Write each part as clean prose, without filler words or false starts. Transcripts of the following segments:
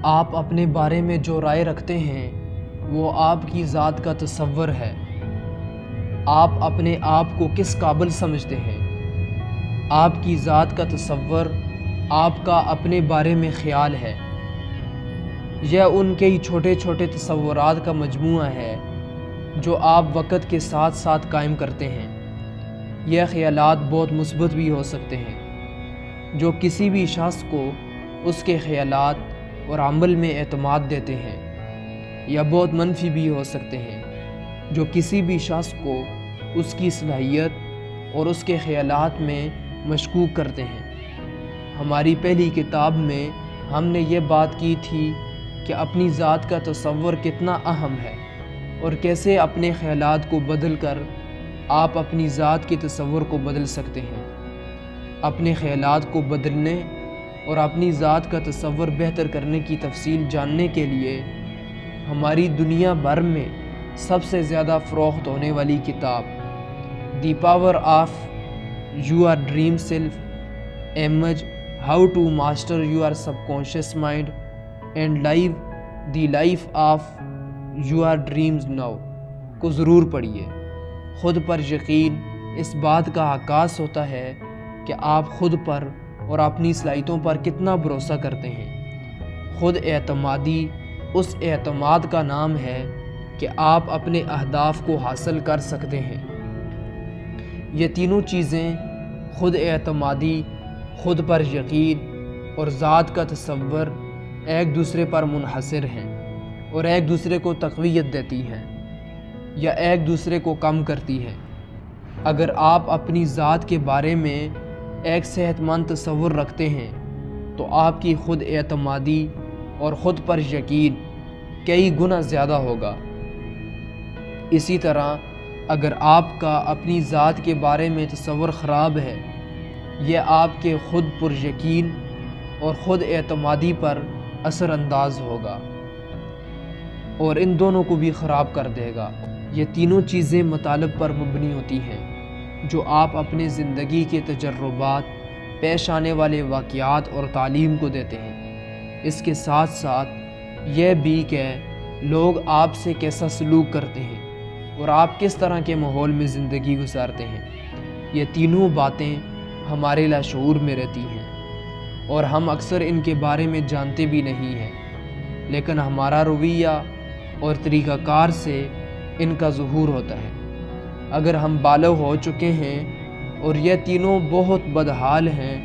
آپ اپنے بارے میں جو رائے رکھتے ہیں وہ آپ کی ذات کا تصور ہے۔ آپ اپنے آپ کو کس قابل سمجھتے ہیں؟ آپ کی ذات کا تصور آپ کا اپنے بارے میں خیال ہے۔ یہ ان کئی چھوٹے چھوٹے تصورات کا مجموعہ ہے جو آپ وقت کے ساتھ ساتھ قائم کرتے ہیں۔ یہ خیالات بہت مثبت بھی ہو سکتے ہیں جو کسی بھی شخص کو اس کے خیالات اور عمل میں اعتماد دیتے ہیں، یا بہت منفی بھی ہو سکتے ہیں جو کسی بھی شخص کو اس کی صلاحیت اور اس کے خیالات میں مشکوک کرتے ہیں۔ ہماری پہلی کتاب میں ہم نے یہ بات کی تھی کہ اپنی ذات کا تصور کتنا اہم ہے اور کیسے اپنے خیالات کو بدل کر آپ اپنی ذات کے تصور کو بدل سکتے ہیں۔ اپنے خیالات کو بدلنے اور اپنی ذات کا تصور بہتر کرنے کی تفصیل جاننے کے لیے ہماری دنیا بھر میں سب سے زیادہ فروخت ہونے والی کتاب the power of your dream self, image how to master your subconscious mind and live the life of your dreams now کو ضرور پڑھیے۔ خود پر یقین اس بات کا عکاس ہوتا ہے کہ آپ خود پر اور اپنی صلاحیتوں پر کتنا بھروسہ کرتے ہیں۔ خود اعتمادی اس اعتماد کا نام ہے کہ آپ اپنے اہداف کو حاصل کر سکتے ہیں۔ یہ تینوں چیزیں، خود اعتمادی، خود پر یقین اور ذات کا تصور، ایک دوسرے پر منحصر ہیں اور ایک دوسرے کو تقویت دیتی ہیں یا ایک دوسرے کو کم کرتی ہیں۔ اگر آپ اپنی ذات کے بارے میں ایک صحت مند تصور رکھتے ہیں تو آپ کی خود اعتمادی اور خود پر یقین کئی گنا زیادہ ہوگا۔ اسی طرح اگر آپ کا اپنی ذات کے بارے میں تصور خراب ہے، یہ آپ کے خود پر یقین اور خود اعتمادی پر اثر انداز ہوگا اور ان دونوں کو بھی خراب کر دے گا۔ یہ تینوں چیزیں مطالب پر مبنی ہوتی ہیں جو آپ اپنے زندگی کے تجربات، پیش آنے والے واقعات اور تعلیم کو دیتے ہیں۔ اس کے ساتھ ساتھ یہ بھی کہ لوگ آپ سے کیسا سلوک کرتے ہیں اور آپ کس طرح کے ماحول میں زندگی گزارتے ہیں۔ یہ تینوں باتیں ہمارے لاشعور میں رہتی ہیں اور ہم اکثر ان کے بارے میں جانتے بھی نہیں ہیں، لیکن ہمارا رویہ اور طریقہ کار سے ان کا ظہور ہوتا ہے۔ اگر ہم بالغ ہو چکے ہیں اور یہ تینوں بہت بدحال ہیں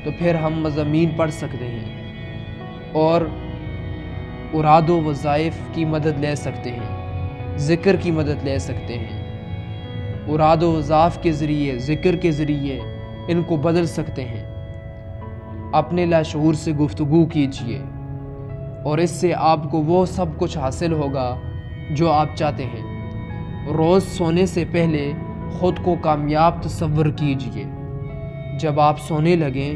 تو پھر ہم مضامین پڑھ سکتے ہیں اور اراد و وظائف کی مدد لے سکتے ہیں، ذکر کی مدد لے سکتے ہیں۔ اراد و وظائف کے ذریعے، ذکر کے ذریعے ان کو بدل سکتے ہیں۔ اپنے لاشعور سے گفتگو کیجیے اور اس سے آپ کو وہ سب کچھ حاصل ہوگا جو آپ چاہتے ہیں۔ روز سونے سے پہلے خود کو کامیاب تصور کیجیے۔ جب آپ سونے لگیں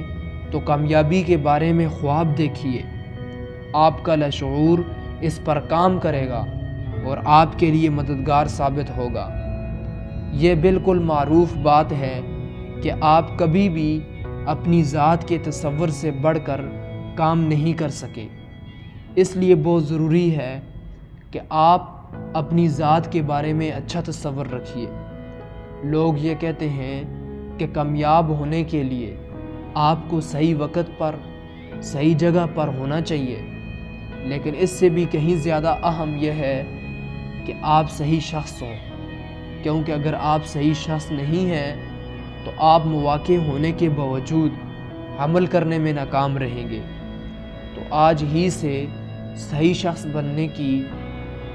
تو کامیابی کے بارے میں خواب دیکھیے۔ آپ کا لاشعور اس پر کام کرے گا اور آپ کے لیے مددگار ثابت ہوگا۔ یہ بالکل معروف بات ہے کہ آپ کبھی بھی اپنی ذات کے تصور سے بڑھ کر کام نہیں کر سکے۔ اس لیے بہت ضروری ہے کہ آپ اپنی ذات کے بارے میں اچھا تصور رکھیے۔ لوگ یہ کہتے ہیں کہ کامیاب ہونے کے لیے آپ کو صحیح وقت پر، صحیح جگہ پر ہونا چاہیے، لیکن اس سے بھی کہیں زیادہ اہم یہ ہے کہ آپ صحیح شخص ہوں، کیونکہ اگر آپ صحیح شخص نہیں ہیں تو آپ مواقع ہونے کے باوجود عمل کرنے میں ناکام رہیں گے۔ تو آج ہی سے صحیح شخص بننے کی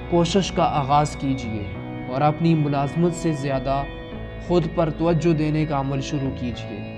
کوشش کا آغاز کیجیے اور اپنی ملازمت سے زیادہ خود پر توجہ دینے کا عمل شروع کیجیے۔